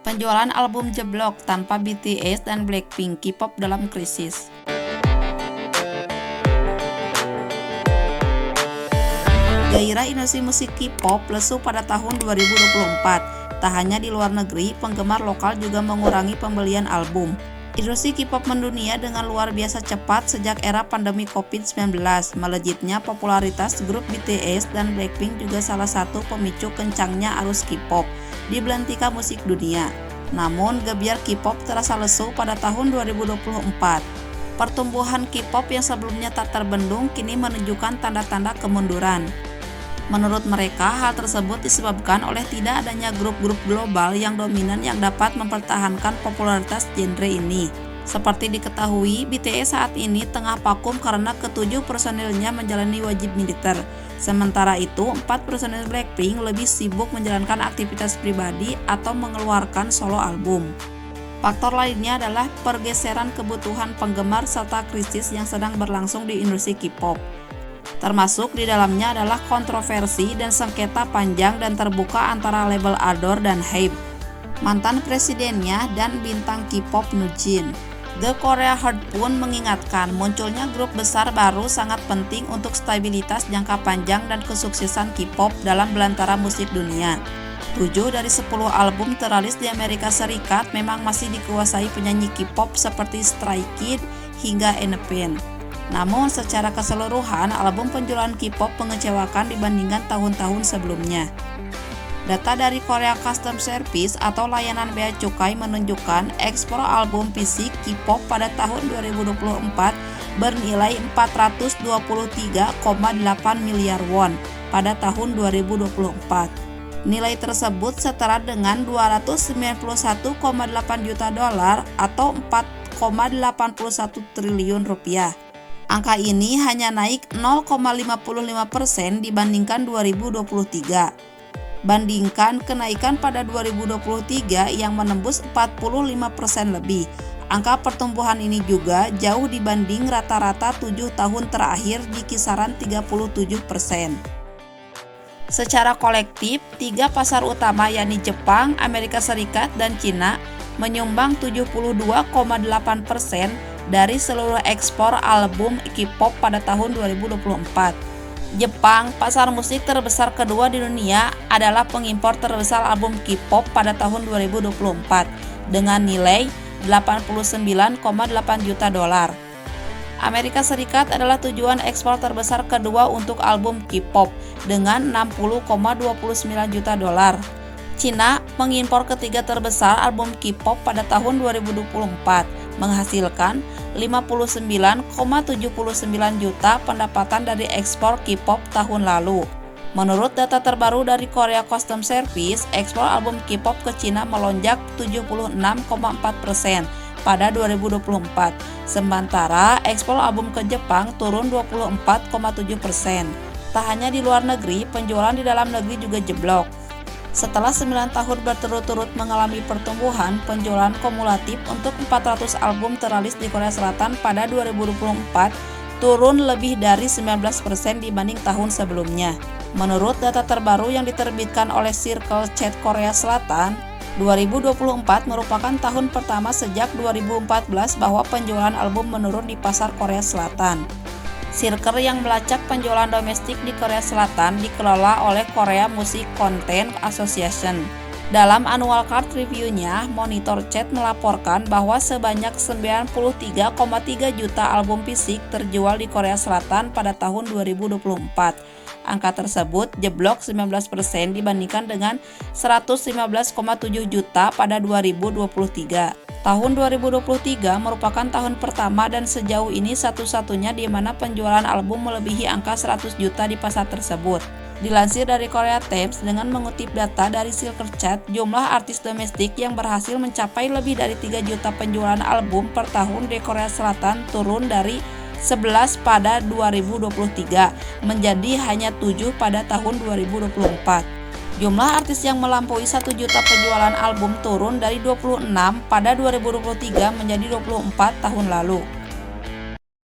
Penjualan album jeblok tanpa BTS dan Blackpink, K-pop dalam krisis. Gairah industri musik K-pop lesu pada tahun 2024. Tak hanya di luar negeri, penggemar lokal juga mengurangi pembelian album. Industri K-pop mendunia dengan luar biasa cepat sejak era pandemi COVID-19. Melejitnya popularitas grup BTS dan Blackpink juga salah satu pemicu kencangnya arus K-pop di belantika musik dunia. Namun, gebyar K-pop terasa lesu pada tahun 2024. Pertumbuhan K-pop yang sebelumnya tak terbendung kini menunjukkan tanda-tanda kemunduran. Menurut mereka, hal tersebut disebabkan oleh tidak adanya grup-grup global yang dominan yang dapat mempertahankan popularitas genre ini. Seperti diketahui, BTS saat ini tengah vakum karena ketujuh personilnya menjalani wajib militer. Sementara itu, 4 personil Blackpink lebih sibuk menjalankan aktivitas pribadi atau mengeluarkan solo album. Faktor lainnya adalah pergeseran kebutuhan penggemar serta krisis yang sedang berlangsung di industri K-pop. Termasuk di dalamnya adalah kontroversi dan sengketa panjang dan terbuka antara label Ardor dan Hype, mantan presidennya dan bintang K-pop Nujin. The Korea Heart pun mengingatkan munculnya grup besar baru sangat penting untuk stabilitas jangka panjang dan kesuksesan K-pop dalam belantara musik dunia. 7 dari 10 album teralis di Amerika Serikat memang masih dikuasai penyanyi K-pop seperti Stray Kids hingga N-Pin. Namun secara keseluruhan, album penjualan K-pop mengecewakan dibandingkan tahun-tahun sebelumnya. Data dari Korea Customs Service atau layanan bea cukai menunjukkan ekspor album fisik K-pop pada tahun 2024 bernilai 423,8 miliar won pada tahun 2024. Nilai tersebut setara dengan 291,8 juta dolar atau 4,81 triliun rupiah. Angka ini hanya naik 0,55% dibandingkan 2023. Bandingkan kenaikan pada 2023 yang menembus 45% lebih. Angka pertumbuhan ini juga jauh dibanding rata-rata 7 tahun terakhir di kisaran 37%. Secara kolektif, 3 pasar utama yakni Jepang, Amerika Serikat, dan Cina menyumbang 72,8% dari seluruh ekspor album K-pop pada tahun 2024. Jepang, pasar musik terbesar kedua di dunia, adalah pengimpor terbesar album K-pop pada tahun 2024 dengan nilai 89,8 juta dolar. Amerika Serikat adalah tujuan ekspor terbesar kedua untuk album K-pop dengan 60,29 juta dolar. Cina mengimpor ketiga terbesar album K-pop pada tahun 2024, menghasilkan 59,79 juta pendapatan dari ekspor K-pop tahun lalu. Menurut data terbaru dari Korea Customs Service, ekspor album K-pop ke Cina melonjak 76,4% pada 2024, sementara ekspor album ke Jepang turun 24,7%. Tak hanya di luar negeri, penjualan di dalam negeri juga jeblok. Setelah 9 tahun berturut-turut mengalami pertumbuhan, penjualan kumulatif untuk 400 album teralis di Korea Selatan pada 2024 turun lebih dari 19% dibanding tahun sebelumnya. Menurut data terbaru yang diterbitkan oleh Circle Chat Korea Selatan, 2024 merupakan tahun pertama sejak 2014 bahwa penjualan album menurun di pasar Korea Selatan. Circle yang melacak penjualan domestik di Korea Selatan dikelola oleh Korea Music Content Association. Dalam annual card review-nya, Monitor Chat melaporkan bahwa sebanyak 93,3 juta album fisik terjual di Korea Selatan pada tahun 2024. Angka tersebut jeblok 19% dibandingkan dengan 115,7 juta pada 2023. Tahun 2023 merupakan tahun pertama dan sejauh ini satu-satunya di mana penjualan album melebihi angka 100 juta di pasar tersebut. Dilansir dari Korea Times dengan mengutip data dari Circle Chat, jumlah artis domestik yang berhasil mencapai lebih dari 3 juta penjualan album per tahun di Korea Selatan turun dari 11 pada 2023 menjadi hanya 7 pada tahun 2024. Jumlah artis yang melampaui 1 juta penjualan album turun dari 26 pada 2023 menjadi 24 tahun lalu.